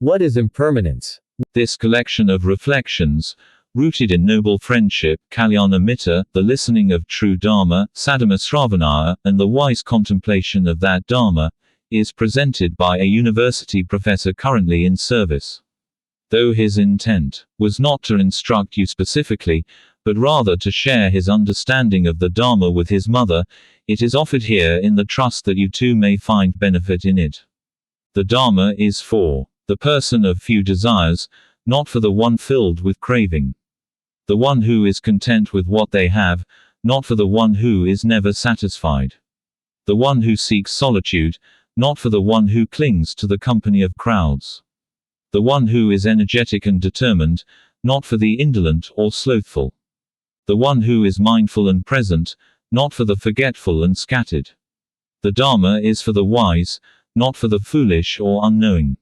What is impermanence? This collection of reflections, rooted in noble friendship, kalyāṇa-mitta, the listening of true Dhamma, saddhamma-sravaṇaya, and the wise contemplation of that Dhamma, is presented by a university professor currently in service. Though his intent was not to instruct you specifically, but rather to share his understanding of the Dhamma with his mother, it is offered here in the trust that you too may find benefit in it. The Dhamma is for the person of few desires, not for the one filled with craving. The one who is content with what they have, not for the one who is never satisfied. The one who seeks solitude, not for the one who clings to the company of crowds. The one who is energetic and determined, not for the indolent or slothful. The one who is mindful and present, not for the forgetful and scattered. The Dhamma is for the wise, not for the foolish or unknowing.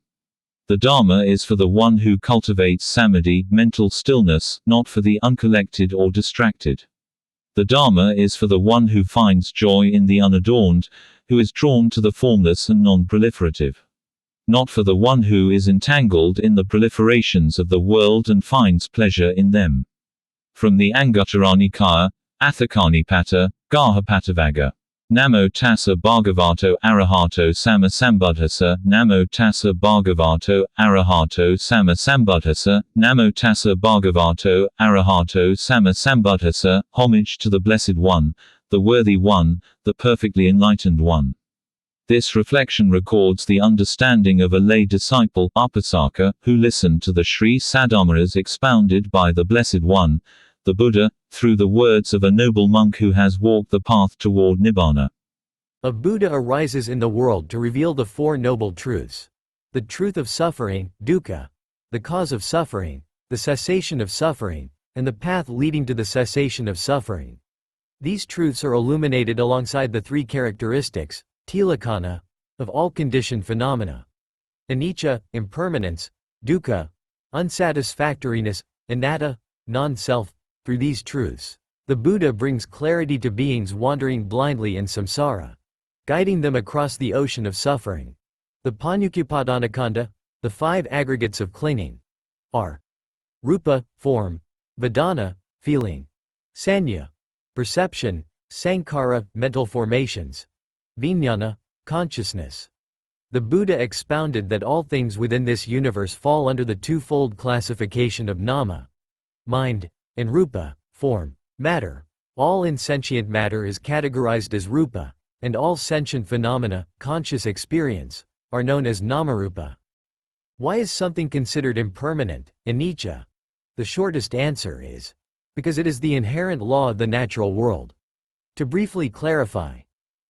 The Dhamma is for the one who cultivates samadhi, mental stillness, not for the uncollected or distracted. The Dhamma is for the one who finds joy in the unadorned, who is drawn to the formless and non-proliferative. Not for the one who is entangled in the proliferations of the world and finds pleasure in them. From the Anguttara-nikāya, Atthakāni-paṭṭha, Gāha-paṭṭavagga. Namo tassa bhagavato arahato sammasambuddhassa. Namo tassa bhagavato arahato sammasambuddhassa. Namo tassa bhagavato arahato sammasambuddhassa. Homage to the Blessed One, the Worthy One, the perfectly enlightened One. This reflection records the understanding of a lay disciple, Upasaka, who listened to the Sri Saddhammas expounded by the Blessed One, the Buddha, through the words of a noble monk who has walked the path toward Nibbana. A Buddha arises in the world to reveal the Four Noble Truths. The truth of suffering, dukkha, the cause of suffering, the cessation of suffering, and the path leading to the cessation of suffering. These truths are illuminated alongside the three characteristics, tilakkhana, of all conditioned phenomena. Anicca, impermanence, dukkha, unsatisfactoriness, anatta, non-self. Through these truths, the Buddha brings clarity to beings wandering blindly in samsara, guiding them across the ocean of suffering. The Paññuccupadānakkhanda, the five aggregates of clinging, are rupa, form; vedana, feeling; sañña, perception; sankhara, mental formations; vijñāna, consciousness. The Buddha expounded that all things within this universe fall under the twofold classification of nama, mind, and rupa, form, matter. All insentient matter is categorized as rupa, and all sentient phenomena, conscious experience, are known as namarupa. Why is something considered impermanent, anicca? The shortest answer is, because it is the inherent law of the natural world. To briefly clarify,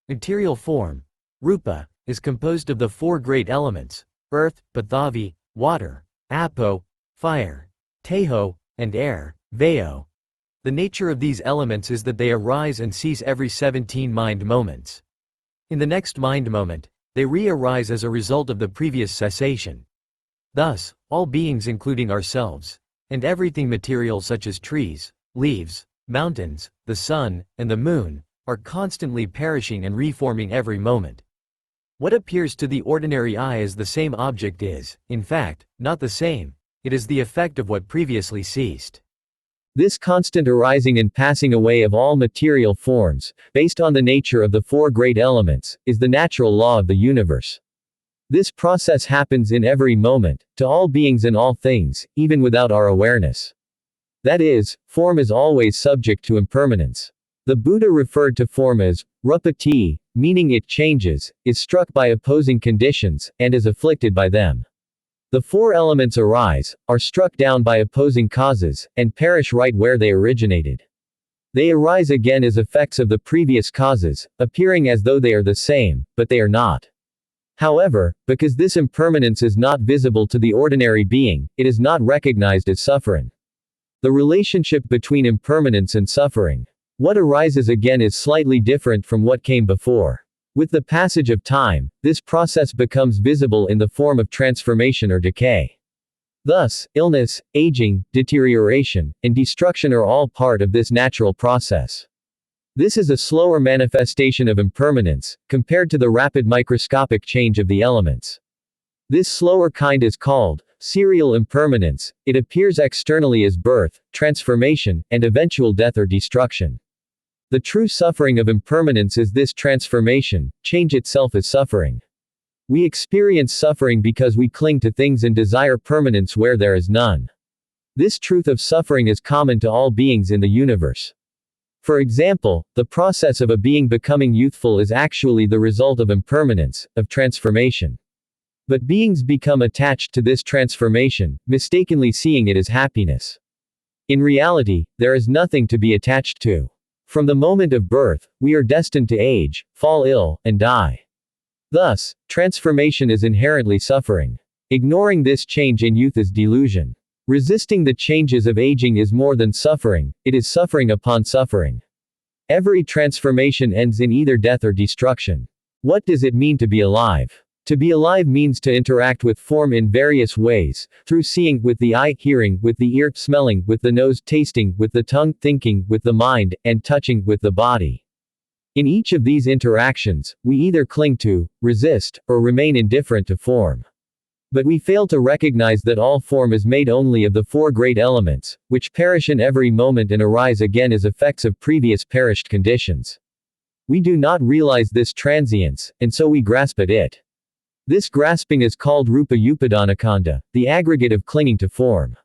material form, rupa, is composed of the four great elements, earth, pathavi, water, apo, fire, tejo, and air, vayo. The nature of these elements is that they arise and cease every 17 mind moments. In the next mind moment, they re-arise as a result of the previous cessation. Thus, all beings including ourselves, and everything material such as trees, leaves, mountains, the sun, and the moon, are constantly perishing and reforming every moment. What appears to the ordinary eye as the same object is, in fact, not the same. It is the effect of what previously ceased. This constant arising and passing away of all material forms, based on the nature of the four great elements, is the natural law of the universe. This process happens in every moment, to all beings and all things, even without our awareness. That is, form is always subject to impermanence. The Buddha referred to form as rupati, meaning it changes, is struck by opposing conditions, and is afflicted by them. The four elements arise, are struck down by opposing causes, and perish right where they originated. They arise again as effects of the previous causes, appearing as though they are the same, but they are not. However, because this impermanence is not visible to the ordinary being, it is not recognized as suffering. The relationship between impermanence and suffering. What arises again is slightly different from what came before. With the passage of time, this process becomes visible in the form of transformation or decay. Thus, illness, aging, deterioration, and destruction are all part of this natural process. This is a slower manifestation of impermanence, compared to the rapid microscopic change of the elements. This slower kind is called serial impermanence. It appears externally as birth, transformation, and eventual death or destruction. The true suffering of impermanence is this transformation. Change itself is suffering. We experience suffering because we cling to things and desire permanence where there is none. This truth of suffering is common to all beings in the universe. For example, the process of a being becoming youthful is actually the result of impermanence, of transformation. But beings become attached to this transformation, mistakenly seeing it as happiness. In reality, there is nothing to be attached to. From the moment of birth, we are destined to age, fall ill, and die. Thus, transformation is inherently suffering. Ignoring this change in youth is delusion. Resisting the changes of aging is more than suffering, it is suffering upon suffering. Every transformation ends in either death or destruction. What does it mean to be alive? To be alive means to interact with form in various ways, through seeing, with the eye, hearing, with the ear, smelling, with the nose, tasting, with the tongue, thinking, with the mind, and touching, with the body. In each of these interactions, we either cling to, resist, or remain indifferent to form. But we fail to recognize that all form is made only of the four great elements, which perish in every moment and arise again as effects of previous perished conditions. We do not realize this transience, and so we grasp at it. This grasping is called rupa upadana-khandha, the aggregate of clinging to form.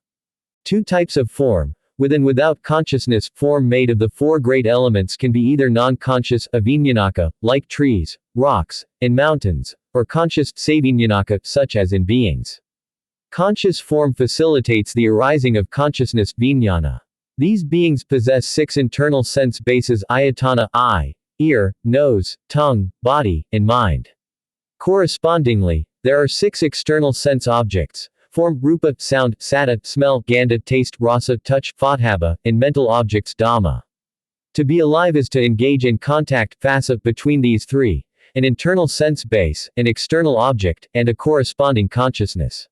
Two types of form, with and without consciousness. Form made of the four great elements can be either non-conscious, aviññānaka, like trees, rocks, and mountains, or conscious, saviññānaka, such as in beings. Conscious form facilitates the arising of consciousness, vijñāna. These beings possess six internal sense bases: ayatana, eye, ear, nose, tongue, body, and mind. Correspondingly, there are six external sense objects: form, rupa, sound, satta, smell, gandha, taste, rasa, touch, fatthava, and mental objects, dhamma. To be alive is to engage in contact, phassa, between these three: an internal sense base, an external object, and a corresponding consciousness.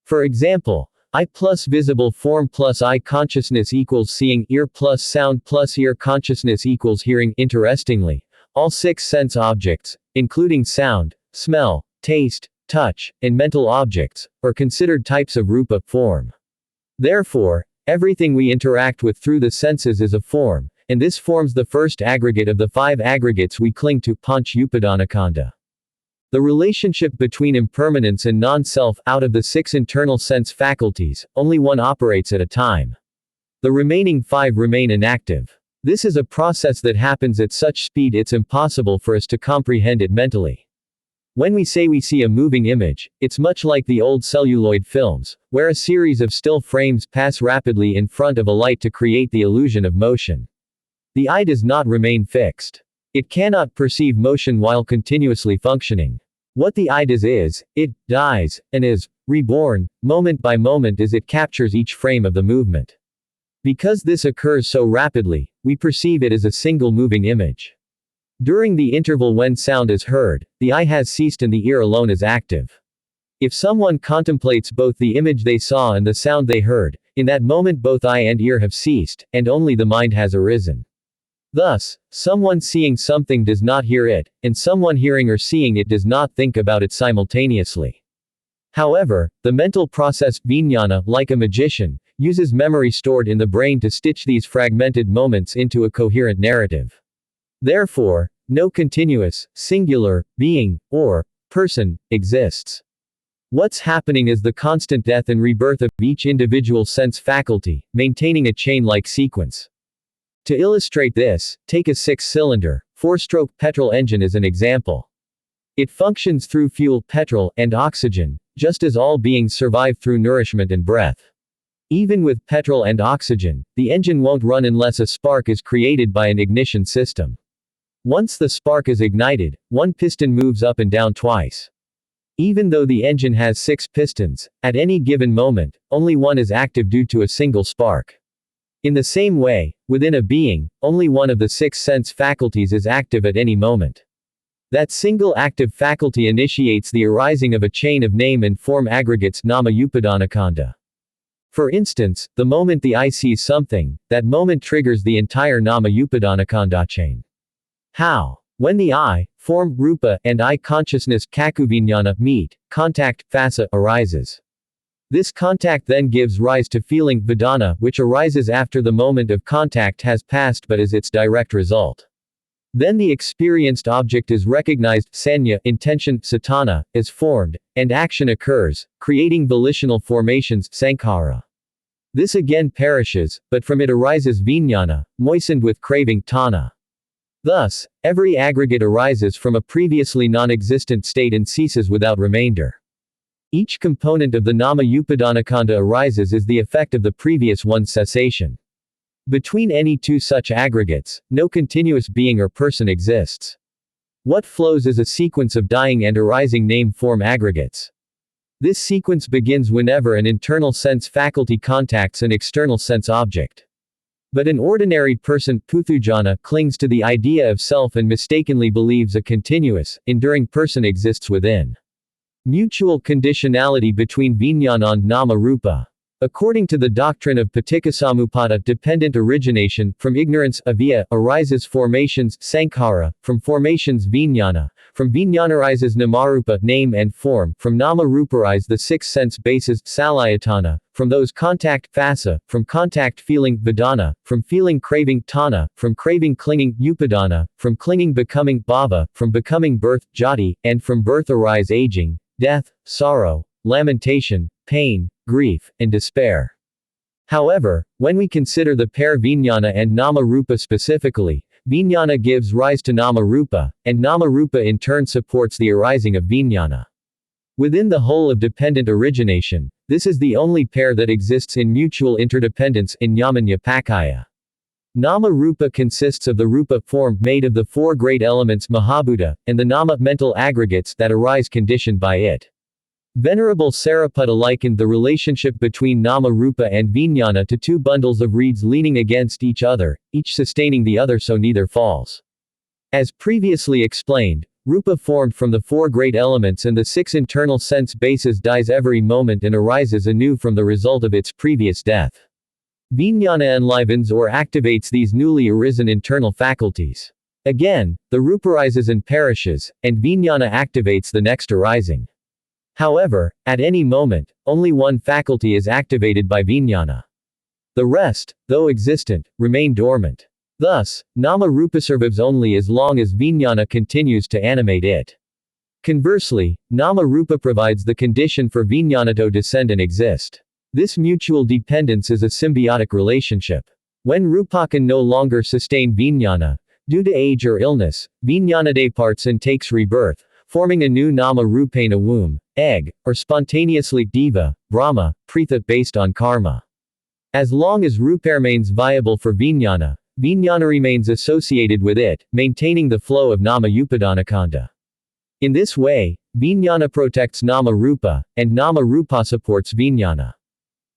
For example, eye plus visible form plus eye consciousness equals seeing, ear plus sound plus ear consciousness equals hearing. Interestingly, all six sense objects, including sound, smell, taste, touch, and mental objects, are considered types of rupa form. Therefore, everything we interact with through the senses is a form, and this forms the first aggregate of the five aggregates we cling to, panch upadana-khandha. The relationship between impermanence and non-self. Out of the six internal sense faculties, only one operates at a time. The remaining five remain inactive. This is a process that happens at such speed it's impossible for us to comprehend it mentally. When we say we see a moving image, it's much like the old celluloid films, where a series of still frames pass rapidly in front of a light to create the illusion of motion. The eye does not remain fixed. It cannot perceive motion while continuously functioning. What the eye does is, it dies, and is reborn, moment by moment as it captures each frame of the movement. Because this occurs so rapidly, we perceive it as a single moving image. During the interval when sound is heard, the eye has ceased and the ear alone is active. If someone contemplates both the image they saw and the sound they heard, in that moment both eye and ear have ceased, and only the mind has arisen. Thus, someone seeing something does not hear it, and someone hearing or seeing it does not think about it simultaneously. However, the mental process, vijñāna, like a magician, uses memory stored in the brain to stitch these fragmented moments into a coherent narrative. Therefore, no continuous, singular, being, or person, exists. What's happening is the constant death and rebirth of each individual sense faculty, maintaining a chain-like sequence. To illustrate this, take a 6-cylinder, 4-stroke petrol engine as an example. It functions through fuel, petrol, and oxygen, just as all beings survive through nourishment and breath. Even with petrol and oxygen, the engine won't run unless a spark is created by an ignition system. Once the spark is ignited, one piston moves up and down twice. Even though the engine has 6 pistons, at any given moment, only one is active due to a single spark. In the same way, within a being, only one of the 6 sense faculties is active at any moment. That single active faculty initiates the arising of a chain of name and form aggregates, nama upadana-khandha. For instance, the moment the eye sees something, that moment triggers the entire nama upadana-khandha chain. How? When the eye, form, rupa, and I consciousness, cakkhu-viññāna, meet, contact, phassa, arises. This contact then gives rise to feeling, vedana, which arises after the moment of contact has passed but is its direct result. Then the experienced object is recognized, sanya, intention, satana, is formed, and action occurs, creating volitional formations, sankhara. This again perishes, but from it arises viññāna, moistened with craving, tanha. Thus, every aggregate arises from a previously non-existent state and ceases without remainder. Each component of the nama-upadana-khandha arises is the effect of the previous one's cessation. Between any two such aggregates, no continuous being or person exists. What flows is a sequence of dying and arising name-form aggregates. This sequence begins whenever an internal sense faculty contacts an external sense object. But an ordinary person, puthujjana, clings to the idea of self and mistakenly believes a continuous, enduring person exists within. Mutual conditionality between viññāna and nama-rupa. According to the doctrine of paticcasamuppada, dependent origination, from ignorance, avijja, arises formations, sankhara, from formations viññāna, from viññāna arises namarupa, name and form, from nama-rupa arise the six sense bases, salayatana, from those contact, phassa, from contact feeling, vedana, from feeling craving, tanha, from craving clinging, upadana, from clinging becoming, bhava, from becoming birth, jati, and from birth arise aging, death, sorrow, lamentation, pain, grief, and despair. However, when we consider the pair viññāna and nama-rupa specifically, viññāna gives rise to nama-rupa, and nama-rupa in turn supports the arising of viññāna. Within the whole of dependent origination, this is the only pair that exists in mutual interdependence in Ñamanya-Pakaya. Nama-rupa consists of the rupa form made of the four great elements Mahabhuta, and the nama mental aggregates that arise conditioned by it. Venerable Sariputta likened the relationship between nama-rupa and viññāna to two bundles of reeds leaning against each other, each sustaining the other so neither falls. As previously explained, rupa formed from the four great elements and the six internal sense bases dies every moment and arises anew from the result of its previous death. Viññāna enlivens or activates these newly arisen internal faculties. Again, the rupa arises and perishes, and viññāna activates the next arising. However, at any moment, only one faculty is activated by viññāna. The rest, though existent, remain dormant. Thus, nama-rupa survives only as long as viññāna continues to animate it. Conversely, nama-rupa provides the condition for viññāna to descend and exist. This mutual dependence is a symbiotic relationship. When rupa can no longer sustain viññāna, due to age or illness, viññāna departs and takes rebirth, forming a new nama-rupena womb, egg, or spontaneously diva, Brahma, pritha based on karma. As long as rupa remains viable for viññāna, viññāna remains associated with it, maintaining the flow of nama-upadana-khandha. In this way, viññāna protects nama-rupa, and nama-rupa supports viññāna.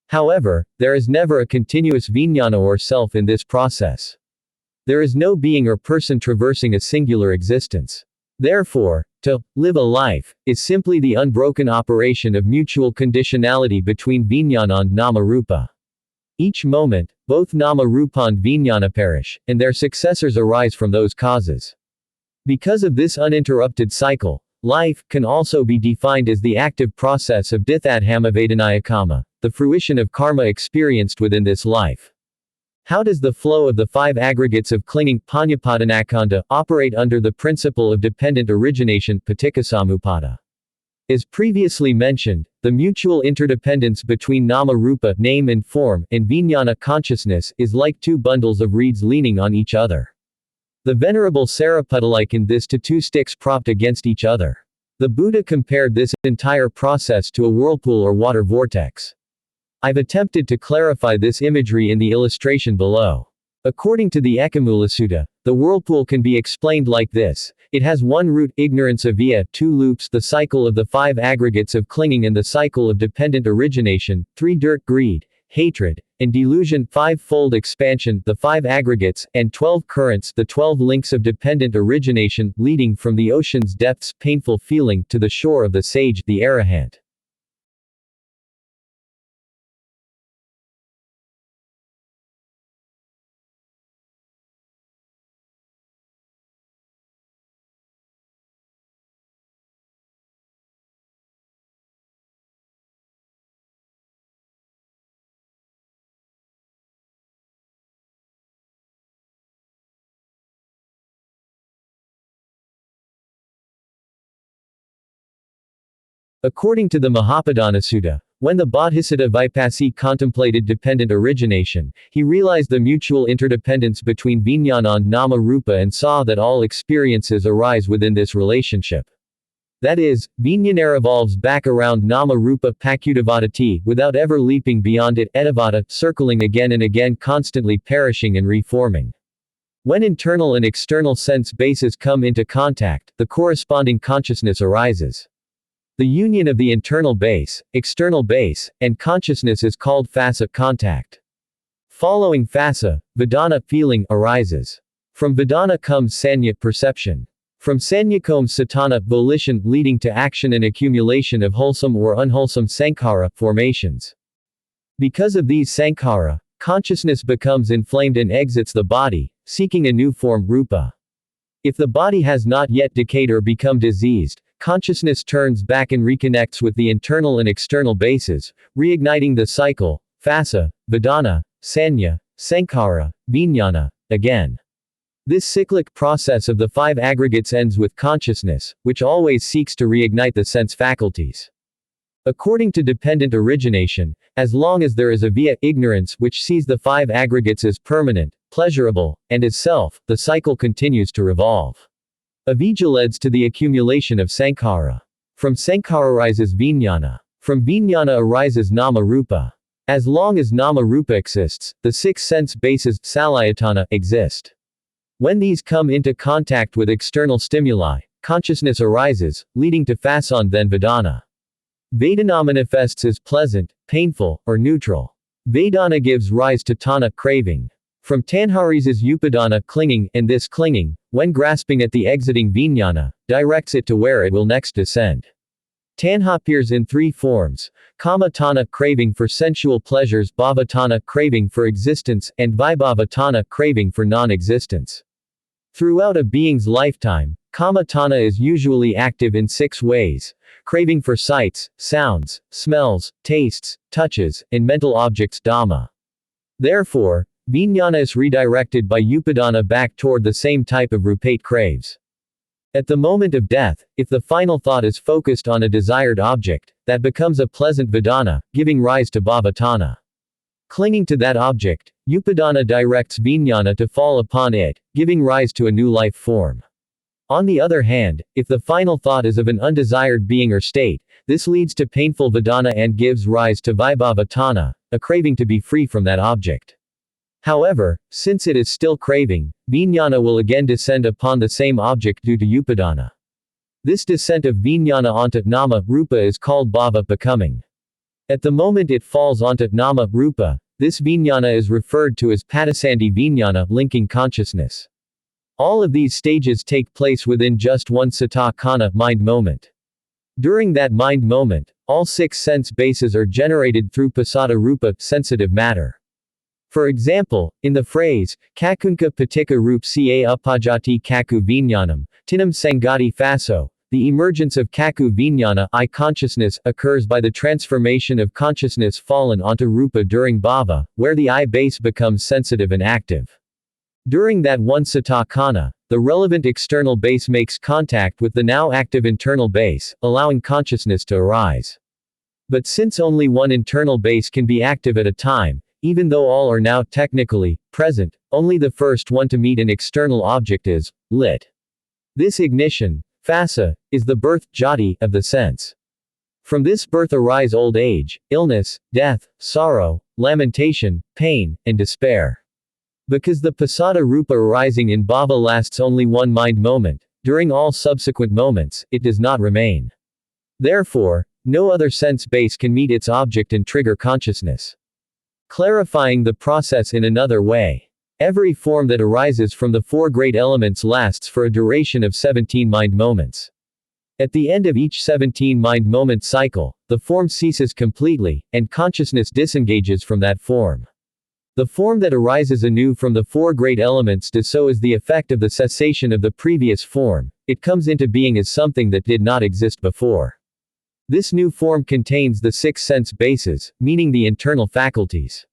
However, there is never a continuous viññāna or self in this process. There is no being or person traversing a singular existence. Therefore, to live a life is simply the unbroken operation of mutual conditionality between viññāna and nama-rupa. Each moment, both nama-rupa and viññāna perish, and their successors arise from those causes. Because of this uninterrupted cycle, life can also be defined as the active process of ditthadhamma-vedanaya-kama, the fruition of karma experienced within this life. How does the flow of the five aggregates of clinging, paññāpadana-khandha, operate under the principle of dependent origination, paticcasamuppada? As previously mentioned, the mutual interdependence between nama-rupa, name and form, and viññāna consciousness, is like two bundles of reeds leaning on each other. The Venerable Sariputta likened this to two sticks propped against each other. The Buddha compared this entire process to a whirlpool or water vortex. I've attempted to clarify this imagery in the illustration below. According to the Ekammula Sutta, the whirlpool can be explained like this. It has one root, ignorance avijja, two loops, the cycle of the five aggregates of clinging and the cycle of dependent origination, three dirt, greed, hatred, and delusion, five-fold expansion, the five aggregates, and 12 currents, the 12 links of dependent origination, leading from the ocean's depths, painful feeling, to the shore of the sage, the arahant. According to the Mahapadana Sutta, when the Bodhisattva Vipassī contemplated dependent origination, he realized the mutual interdependence between vijnana and nama-rupa and saw that all experiences arise within this relationship. That is, vijnana revolves back around nama-rupa pakutavadati without ever leaping beyond it, etavada, circling again and again, constantly perishing and reforming. When internal and external sense bases come into contact, the corresponding consciousness arises. The union of the internal base, external base, and consciousness is called phassa, contact. Following phassa, vedana, feeling, arises. From vedana comes sanya, perception. From sanya comes satana, volition, leading to action and accumulation of wholesome or unwholesome sankhara, formations. Because of these sankhara, consciousness becomes inflamed and exits the body, seeking a new form, rupa. If the body has not yet decayed or become diseased, consciousness turns back and reconnects with the internal and external bases, reigniting the cycle, phassa, vedana, sanya, sankhara, vijnana, again. This cyclic process of the five aggregates ends with consciousness, which always seeks to reignite the sense faculties. According to dependent origination, as long as there is a via, ignorance, which sees the five aggregates as permanent, pleasurable, and as self, the cycle continues to revolve. Avijja leads to the accumulation of sankhara. From sankhara arises vijnana. From vijnana arises nama-rupa. As long as nama-rupa exists, the six sense bases, salayatana, exist. When these come into contact with external stimuli, consciousness arises, leading to phassa and then vedana. Vedana manifests as pleasant, painful, or neutral. Vedana gives rise to tanha, craving. From tanharis is upadana, clinging, and this clinging, when grasping at the exiting vijnana, directs it to where it will next descend. Tanha appears in three forms: kama tanha, craving for sensual pleasures, bhava tanha, craving for existence, and vibhava tanha, craving for non-existence. Throughout a being's lifetime, kama tanha is usually active in six ways: craving for sights, sounds, smells, tastes, touches, and mental objects, Dhamma. Therefore, vijnana is redirected by upadana back toward the same type of rupate craves. At the moment of death, if the final thought is focused on a desired object, that becomes a pleasant vedana, giving rise to bhava tanha. Clinging to that object, upadana directs vijnana to fall upon it, giving rise to a new life form. On the other hand, if the final thought is of an undesired being or state, this leads to painful vedana and gives rise to vibhava tanha, a craving to be free from that object. However, since it is still craving, vijnana will again descend upon the same object due to upadana. This descent of vijnana onto nama-rupa is called bhava, becoming. At the moment it falls onto nama-rupa, this vijnana is referred to as patisandhi vijnana, linking consciousness. All of these stages take place within just one sata khanna, mind moment. During that mind moment, all six sense bases are generated through pasada rupa, sensitive matter. For example, in the phrase, kakunka patika rup ca upajati kaku vijnanam, tinam sangati phaso, the emergence of kaku vijnana, I consciousness, occurs by the transformation of consciousness fallen onto rupa during bhava, where the I base becomes sensitive and active. During that one sata khanna, the relevant external base makes contact with the now active internal base, allowing consciousness to arise. But since only one internal base can be active at a time, even though all are now technically present, only the first one to meet an external object is lit. This ignition, phassa, is the birth, jati, of the sense. From this birth arise old age, illness, death, sorrow, lamentation, pain, and despair. Because the pasada rupa arising in bhava lasts only one mind moment, during all subsequent moments, it does not remain. Therefore, no other sense base can meet its object and trigger consciousness. Clarifying the process in another way. Every form that arises from the four great elements lasts for a duration of 17 mind moments. At the end of each 17 mind moment cycle, the form ceases completely, and consciousness disengages from that form. The form that arises anew from the four great elements does so as the effect of the cessation of the previous form. It comes into being as something that did not exist before. This new form contains the six sense bases, meaning the internal faculties.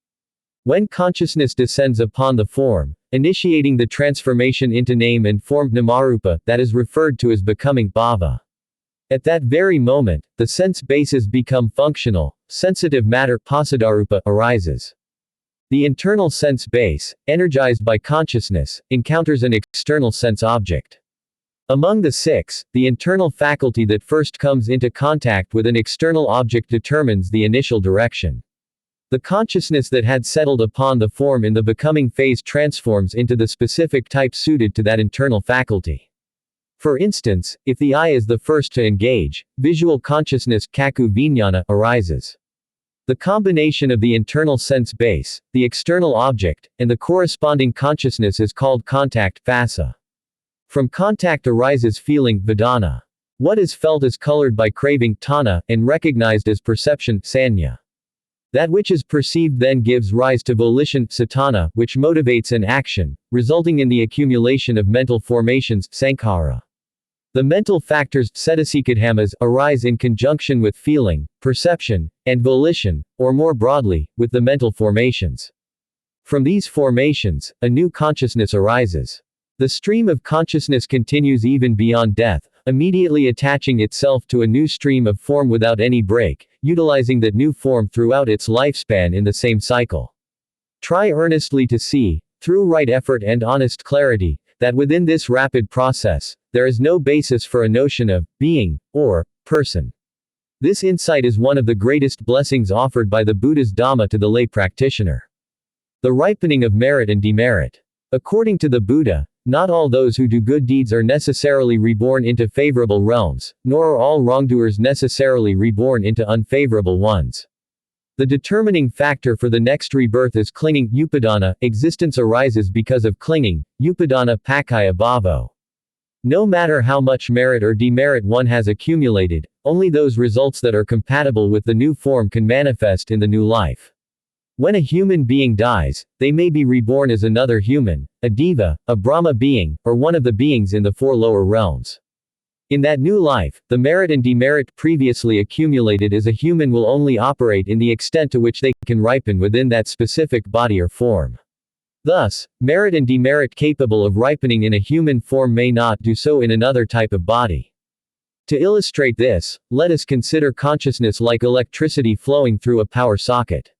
When consciousness descends upon the form, initiating the transformation into name and formed namarupa, that is referred to as becoming bhava. At that very moment, the sense bases become functional, sensitive matter pasadarupa arises. The internal sense base, energized by consciousness, encounters an external sense object. Among the six, the internal faculty that first comes into contact with an external object determines the initial direction. The consciousness that had settled upon the form in the becoming phase transforms into the specific type suited to that internal faculty. For instance, if the eye is the first to engage, visual consciousness cakkhu vijñāna arises. The combination of the internal sense base, the external object, and the corresponding consciousness is called contact phassa. From contact arises feeling vedana. What is felt is colored by craving tanha, and recognized as perception sanya. That which is perceived then gives rise to volition satana, which motivates an action, resulting in the accumulation of mental formations sankhara. The mental factors, cetasika-dhammas, arise in conjunction with feeling, perception, and volition, or more broadly, with the mental formations. From these formations, a new consciousness arises. The stream of consciousness continues even beyond death, immediately attaching itself to a new stream of form without any break, utilizing that new form throughout its lifespan in the same cycle. Try earnestly to see, through right effort and honest clarity, that within this rapid process, there is no basis for a notion of being, or person. This insight is one of the greatest blessings offered by the Buddha's Dhamma to the lay practitioner. The ripening of merit and demerit. According to the Buddha, not all those who do good deeds are necessarily reborn into favorable realms, nor are all wrongdoers necessarily reborn into unfavorable ones. The determining factor for the next rebirth is clinging, upadana. Existence arises because of clinging, upadana pakaya bhavo. No matter how much merit or demerit one has accumulated, only those results that are compatible with the new form can manifest in the new life. When a human being dies, they may be reborn as another human, a deva, a Brahma being, or one of the beings in the four lower realms. In that new life, the merit and demerit previously accumulated as a human will only operate in the extent to which they can ripen within that specific body or form. Thus, merit and demerit capable of ripening in a human form may not do so in another type of body. To illustrate this, let us consider consciousness like electricity flowing through a power socket.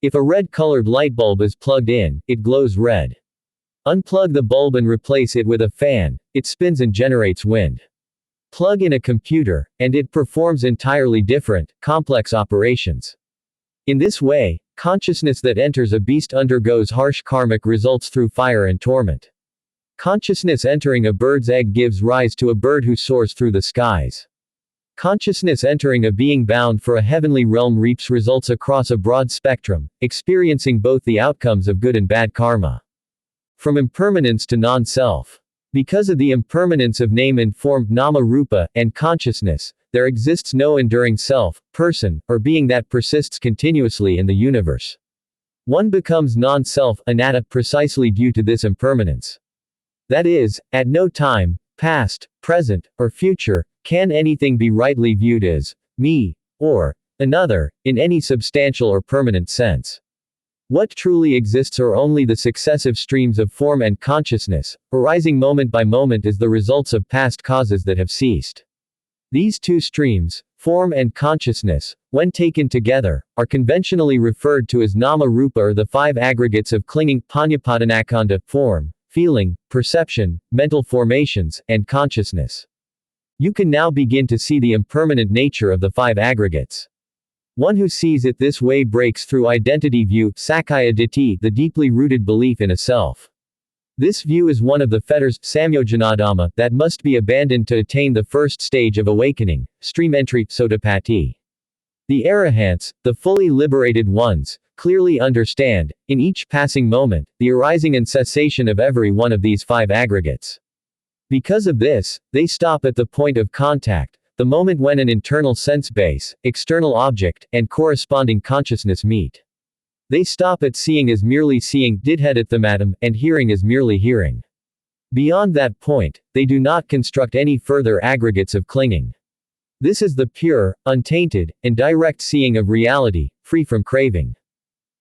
If a red-colored light bulb is plugged in, it glows red. Unplug the bulb and replace it with a fan, it spins and generates wind. Plug in a computer, and it performs entirely different, complex operations. In this way, consciousness that enters a beast undergoes harsh karmic results through fire and torment. Consciousness entering a bird's egg gives rise to a bird who soars through the skies. Consciousness entering a being bound for a heavenly realm reaps results across a broad spectrum, experiencing both the outcomes of good and bad karma. From impermanence to non-self. Because of the impermanence of name and form, nama rupa, and consciousness, there exists no enduring self, person, or being that persists continuously in the universe. One becomes non-self, anatta, precisely due to this impermanence. That is, at no time, past, present, or future, can anything be rightly viewed as me, or another, in any substantial or permanent sense. What truly exists are only the successive streams of form and consciousness, arising moment by moment as the results of past causes that have ceased. These two streams, form and consciousness, when taken together, are conventionally referred to as nama rupa or the five aggregates of clinging, paññāpadanakkhandha, form, feeling, perception, mental formations, and consciousness. You can now begin to see the impermanent nature of the five aggregates. One who sees it this way breaks through identity view, sakkaya ditthi, the deeply rooted belief in a self. This view is one of the fetters, samyojanadhamma, that must be abandoned to attain the first stage of awakening, stream entry, sotapatti. The arahants, the fully liberated ones, clearly understand, in each passing moment, the arising and cessation of every one of these five aggregates. Because of this, they stop at the point of contact, the moment when an internal sense base, external object, and corresponding consciousness meet. They stop at seeing as merely seeing, didhedathamatam, and hearing as merely hearing. Beyond that point, they do not construct any further aggregates of clinging. This is the pure, untainted, and direct seeing of reality, free from craving.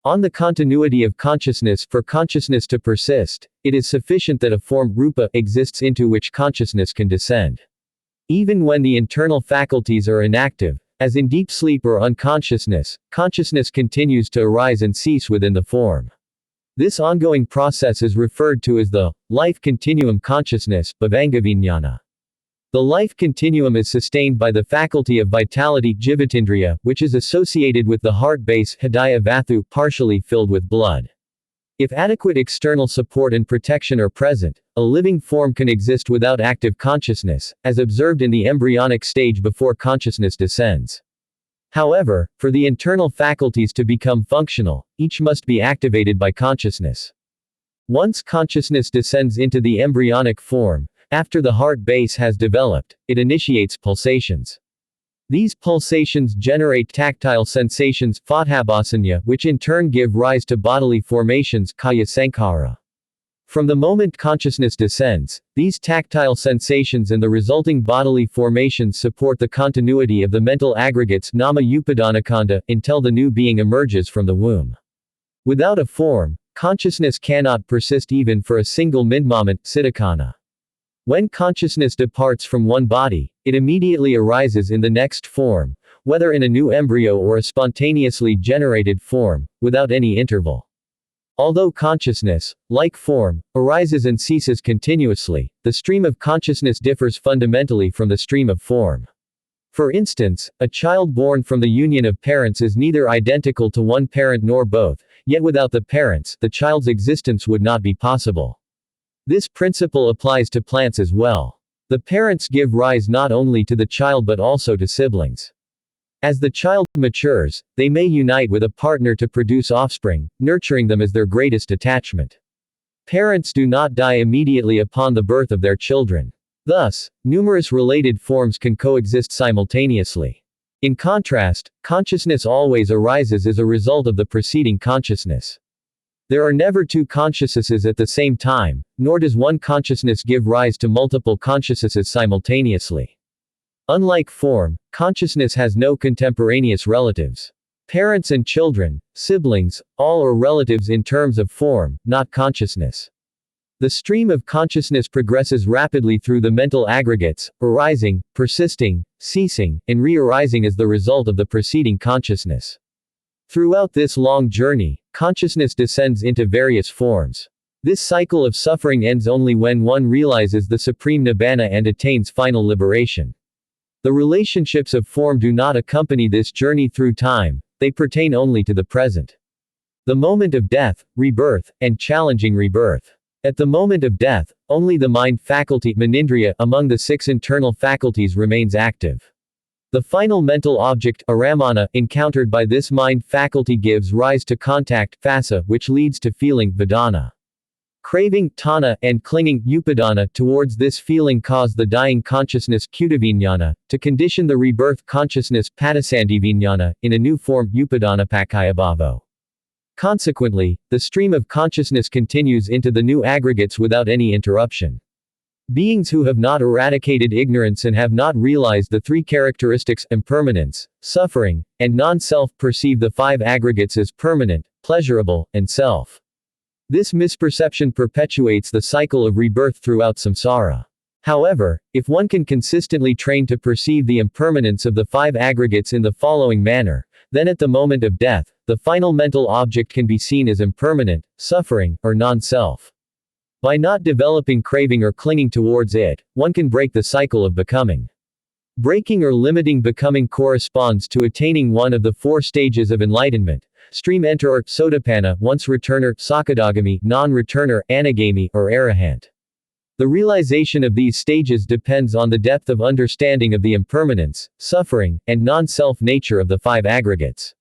On the continuity of consciousness, for consciousness to persist, it is sufficient that a form, rupa, exists into which consciousness can descend. Even when the internal faculties are inactive, as in deep sleep or unconsciousness, consciousness continues to arise and cease within the form. This ongoing process is referred to as the life continuum consciousness, bhavanga-vijñāna. The life continuum is sustained by the faculty of vitality, jivatindriya, which is associated with the heart base, hridaya vathu, partially filled with blood. If adequate external support and protection are present, a living form can exist without active consciousness, as observed in the embryonic stage before consciousness descends. However, for the internal faculties to become functional, each must be activated by consciousness. Once consciousness descends into the embryonic form, after the heart base has developed, it initiates pulsations. These pulsations generate tactile sensations, fathabhasanya, which in turn give rise to bodily formations, kaya sankhara. From the moment consciousness descends, these tactile sensations and the resulting bodily formations support the continuity of the mental aggregates nama upadanakanda until the new being emerges from the womb. Without a form, consciousness cannot persist even for a single moment, siddhikana. When consciousness departs from one body, it immediately arises in the next form, whether in a new embryo or a spontaneously generated form, without any interval. Although consciousness, like form, arises and ceases continuously, the stream of consciousness differs fundamentally from the stream of form. For instance, a child born from the union of parents is neither identical to one parent nor both, yet without the parents, the child's existence would not be possible. This principle applies to plants as well. The parents give rise not only to the child but also to siblings. As the child matures, they may unite with a partner to produce offspring, nurturing them as their greatest attachment. Parents do not die immediately upon the birth of their children. Thus, numerous related forms can coexist simultaneously. In contrast, consciousness always arises as a result of the preceding consciousness. There are never two consciousnesses at the same time, nor does one consciousness give rise to multiple consciousnesses simultaneously. Unlike form, consciousness has no contemporaneous relatives. Parents and children, siblings, all are relatives in terms of form, not consciousness. The stream of consciousness progresses rapidly through the mental aggregates, arising, persisting, ceasing, and re-arising as the result of the preceding consciousness. Throughout this long journey, consciousness descends into various forms. This cycle of suffering ends only when one realizes the supreme nibbana and attains final liberation. The relationships of form do not accompany this journey through time, they pertain only to the present. The moment of death, rebirth, and challenging rebirth. At the moment of death, only the mind faculty, manindriya, among the 6 internal faculties remains active. The final mental object, aramana, encountered by this mind faculty gives rise to contact, phassa, which leads to feeling, vedana. Craving, tanha, and clinging, upadana, towards this feeling cause the dying consciousness, kutavijñāna, to condition the rebirth consciousness, patisandhivijñāna, in a new form, upadanapakayabhavo. Consequently, the stream of consciousness continues into the new aggregates without any interruption. Beings who have not eradicated ignorance and have not realized the 3 characteristics, impermanence, suffering, and non-self, perceive the 5 aggregates as permanent, pleasurable, and self. This misperception perpetuates the cycle of rebirth throughout samsara. However, if one can consistently train to perceive the impermanence of the 5 aggregates in the following manner, then at the moment of death, the final mental object can be seen as impermanent, suffering, or non-self. By not developing craving or clinging towards it, one can break the cycle of becoming. Breaking or limiting becoming corresponds to attaining one of the 4 stages of enlightenment: stream enterer, sotapanna, once returner, sakadagami, non-returner, anagami, or arahant. The realization of these stages depends on the depth of understanding of the impermanence, suffering, and non-self nature of the 5 aggregates.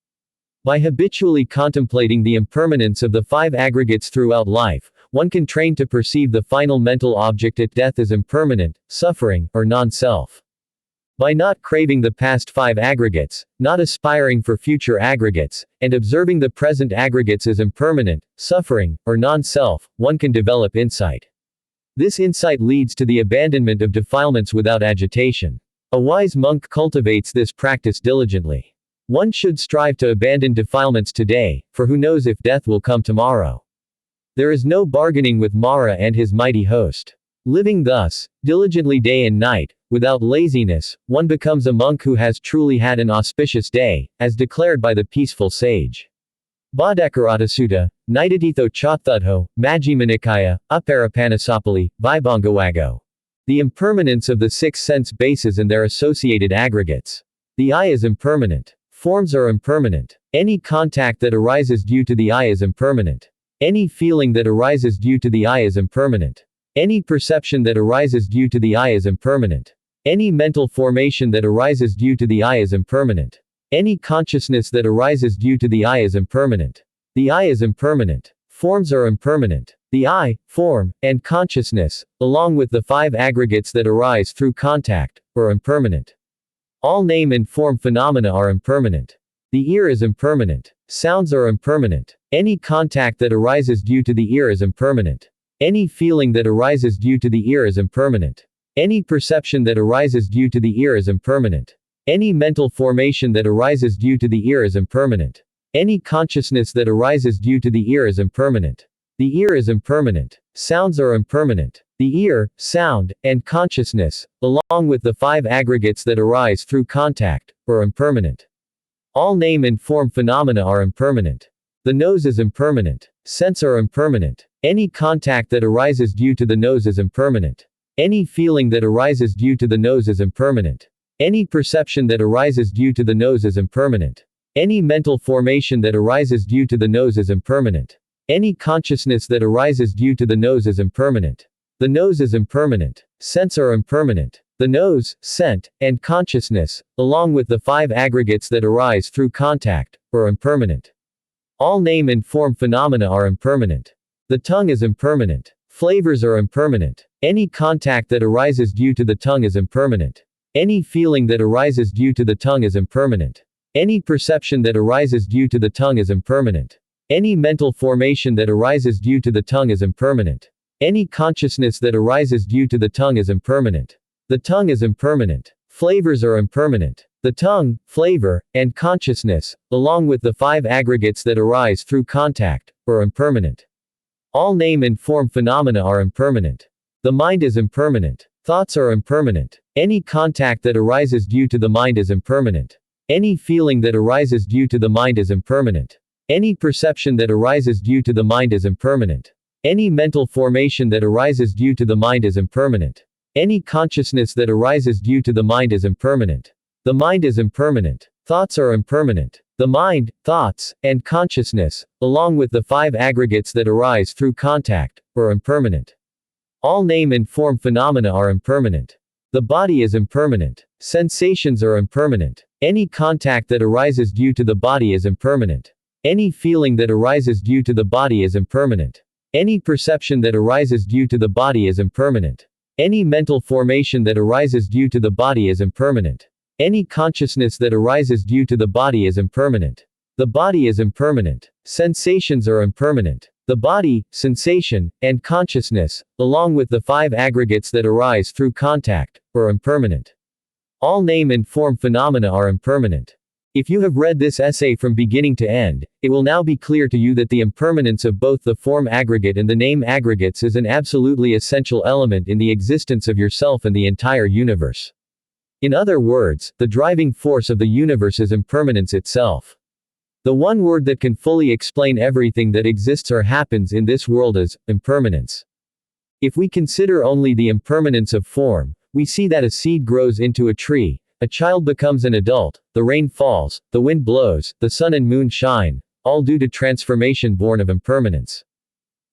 By habitually contemplating the impermanence of the 5 aggregates throughout life, one can train to perceive the final mental object at death as impermanent, suffering, or non-self. By not craving the past 5 aggregates, not aspiring for future aggregates, and observing the present aggregates as impermanent, suffering, or non-self, one can develop insight. This insight leads to the abandonment of defilements without agitation. A wise monk cultivates this practice diligently. One should strive to abandon defilements today, for who knows if death will come tomorrow. There is no bargaining with Mara and his mighty host. Living thus, diligently day and night, without laziness, one becomes a monk who has truly had an auspicious day, as declared by the peaceful sage. Bhaddekaratta Sutta, Nidatitho Chathudho, Majjhima Nikaya, Upparapanasapali, Vibhangavago. The impermanence of the six sense bases and their associated aggregates. The I is impermanent. Forms are impermanent. Any contact that arises due to the I is impermanent. Any feeling that arises due to the I is impermanent. Any perception that arises due to the I is impermanent. Any mental formation that arises due to the I is impermanent. Any consciousness that arises due to the I is impermanent. The I is impermanent. Forms are impermanent. The I, form, and consciousness, along with the five aggregates that arise through contact, are impermanent. All name and form phenomena are impermanent. The ear is impermanent. Sounds are impermanent. Any contact that arises due to the ear is impermanent. Any feeling that arises due to the ear is impermanent. Any perception that arises due to the ear is impermanent. Any mental formation that arises due to the ear is impermanent. Any consciousness that arises due to the ear is impermanent. The ear is impermanent. Sounds are impermanent. The ear, sound, and consciousness, along with the five aggregates that arise through contact, are impermanent. All name and form phenomena are impermanent. The nose is impermanent. Scents are impermanent. Any contact that arises due to the nose is impermanent. Any feeling that arises due to the nose is impermanent. Any perception that arises due to the nose is impermanent. Any mental formation that arises due to the nose is impermanent. Any consciousness that arises due to the nose is impermanent. The nose is impermanent. Scents are impermanent. The nose, scent, and consciousness, along with the five aggregates that arise through contact, are impermanent. All name and form phenomena are impermanent. The tongue is impermanent. Flavors are impermanent. Any contact that arises due to the tongue is impermanent. Any feeling that arises due to the tongue is impermanent. Any perception that arises due to the tongue is impermanent. Any mental formation that arises due to the tongue is impermanent. Any consciousness that arises due to the tongue is impermanent. The tongue is impermanent. Flavors are impermanent. The tongue, flavor, and consciousness, along with the five aggregates that arise through contact, are impermanent. All name and form phenomena are impermanent. The mind is impermanent. Thoughts are impermanent. Any contact that arises due to the mind is impermanent. Any feeling that arises due to the mind is impermanent. Any perception that arises due to the mind is impermanent. Any mental formation that arises due to the mind is impermanent. Any consciousness that arises due to the mind is impermanent. The mind is impermanent. Thoughts are impermanent. The mind, thoughts, and consciousness, along with the five aggregates that arise through contact, are impermanent. All name and form phenomena are impermanent. The body is impermanent. Sensations are impermanent. Any contact that arises due to the body is impermanent. Any feeling that arises due to the body is impermanent. Any perception that arises due to the body is impermanent. Any mental formation that arises due to the body is impermanent. Any consciousness that arises due to the body is impermanent. The body is impermanent. Sensations are impermanent. The body, sensation, and consciousness, along with the five aggregates that arise through contact, are impermanent. All name and form phenomena are impermanent. If you have read this essay from beginning to end, it will now be clear to you that the impermanence of both the form aggregate and the name aggregates is an absolutely essential element in the existence of yourself and the entire universe. In other words, the driving force of the universe is impermanence itself. The one word that can fully explain everything that exists or happens in this world is impermanence. If we consider only the impermanence of form, we see that a seed grows into a tree, a child becomes an adult, the rain falls, the wind blows, the sun and moon shine, all due to transformation born of impermanence.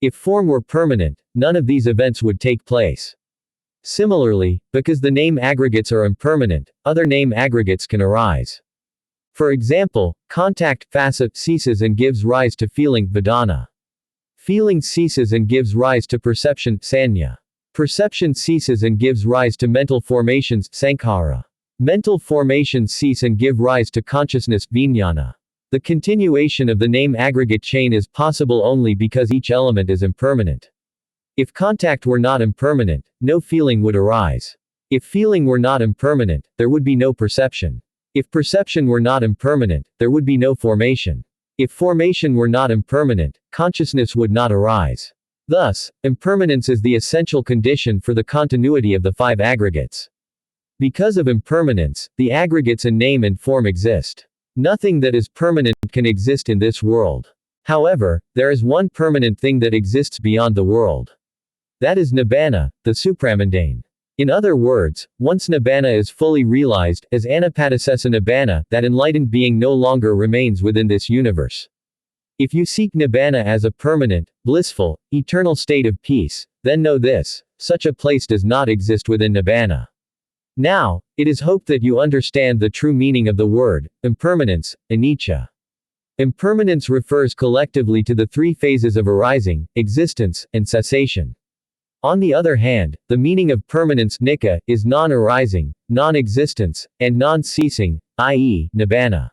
If form were permanent, none of these events would take place. Similarly, because the name aggregates are impermanent, other name aggregates can arise. For example, contact phassa ceases and gives rise to feeling vedana. Feeling ceases and gives rise to perception sanya. Perception ceases and gives rise to mental formations sankhara. Mental formations cease and give rise to consciousness vijnana. The continuation of the name aggregate chain is possible only because each element is impermanent. If contact were not impermanent, no feeling would arise. If feeling were not impermanent, there would be no perception. If perception were not impermanent, there would be no formation. If formation were not impermanent, consciousness would not arise. Thus, impermanence is the essential condition for the continuity of the five aggregates. Because of impermanence, the aggregates in name and form exist. Nothing that is permanent can exist in this world. However, there is one permanent thing that exists beyond the world. That is nibbana, the supramundane. In other words, once nibbana is fully realized, as anapadasesa nibbana, that enlightened being no longer remains within this universe. If you seek nibbana as a permanent, blissful, eternal state of peace, then know this: such a place does not exist within nibbana. Now, it is hoped that you understand the true meaning of the word impermanence, anicca. Impermanence refers collectively to the three phases of arising, existence, and cessation. On the other hand, the meaning of permanence nikka is non-arising, non-existence, and non-ceasing, i.e., nibbana.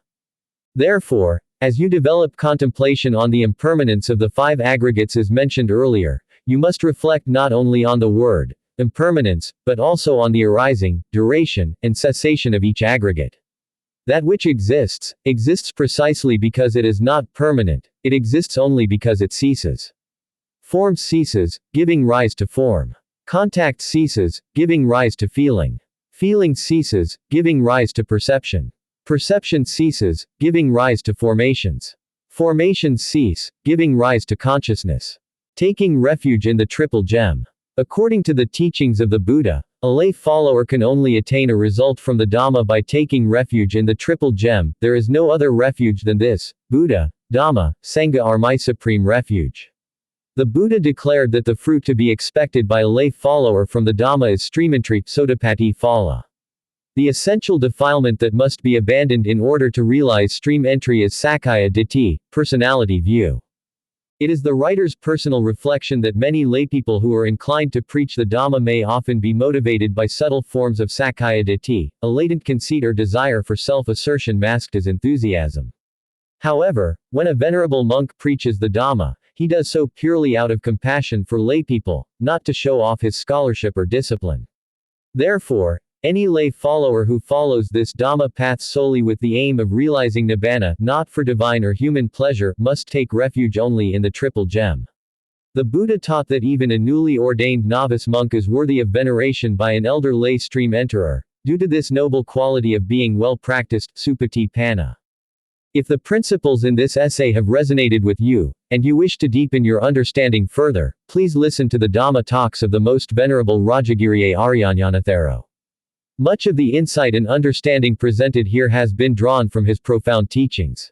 Therefore, as you develop contemplation on the impermanence of the five aggregates as mentioned earlier, you must reflect not only on the word impermanence, but also on the arising, duration, and cessation of each aggregate. That which exists, exists precisely because it is not permanent, it exists only because it ceases. Form ceases, giving rise to form. Contact ceases, giving rise to feeling. Feeling ceases, giving rise to perception. Perception ceases, giving rise to formations. Formations cease, giving rise to consciousness. Taking refuge in the triple gem. According to the teachings of the Buddha, a lay follower can only attain a result from the Dhamma by taking refuge in the triple gem. There is no other refuge than this. Buddha, Dhamma, Sangha are my supreme refuge. The Buddha declared that the fruit to be expected by a lay follower from the Dhamma is streamantri, sotapatti phala. The essential defilement that must be abandoned in order to realize stream entry is sakkaya ditthi, personality view. It is the writer's personal reflection that many laypeople who are inclined to preach the Dhamma may often be motivated by subtle forms of sakkaya ditthi, a latent conceit or desire for self-assertion masked as enthusiasm. However, when a venerable monk preaches the Dhamma, he does so purely out of compassion for laypeople, not to show off his scholarship or discipline. Therefore, any lay follower who follows this Dhamma path solely with the aim of realizing nibbana, not for divine or human pleasure, must take refuge only in the triple gem. The Buddha taught that even a newly ordained novice monk is worthy of veneration by an elder lay stream enterer, due to this noble quality of being well practiced, supatipanna. If the principles in this essay have resonated with you, and you wish to deepen your understanding further, please listen to the Dhamma talks of the Most Venerable Rajagiriya Ariyananatharo. Much of the insight and understanding presented here has been drawn from his profound teachings.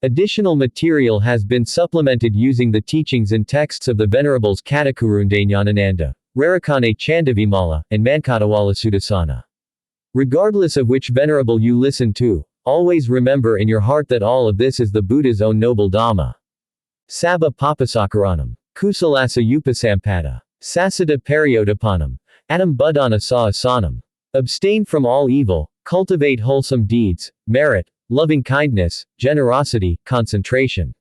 Additional material has been supplemented using the teachings and texts of the Venerables Katakurundaññānananda, Rarakane Chandavimala, and Mankadawala Sudassana. Regardless of which venerable you listen to, always remember in your heart that all of this is the Buddha's own noble Dhamma. Sabba papasakaranam, kusalasa upasampada, sasada pariodapanam, adam buddhana sa asanam. Abstain from all evil, cultivate wholesome deeds, merit, loving kindness, generosity, concentration.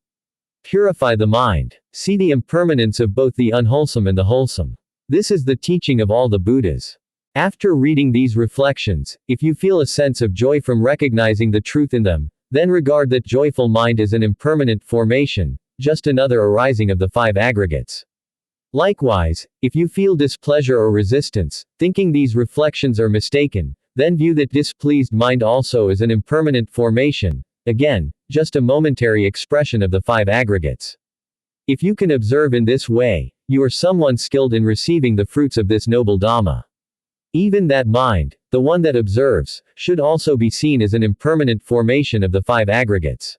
Purify the mind. See the impermanence of both the unwholesome and the wholesome. This is the teaching of all the Buddhas. After reading these reflections, if you feel a sense of joy from recognizing the truth in them, then regard that joyful mind as an impermanent formation, just another arising of the five aggregates. Likewise, if you feel displeasure or resistance, thinking these reflections are mistaken, then view that displeased mind also as an impermanent formation, again, just a momentary expression of the five aggregates. If you can observe in this way, you are someone skilled in receiving the fruits of this noble Dhamma. Even that mind, the one that observes, should also be seen as an impermanent formation of the five aggregates.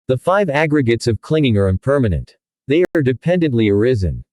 The five aggregates of clinging are impermanent. They are dependently arisen.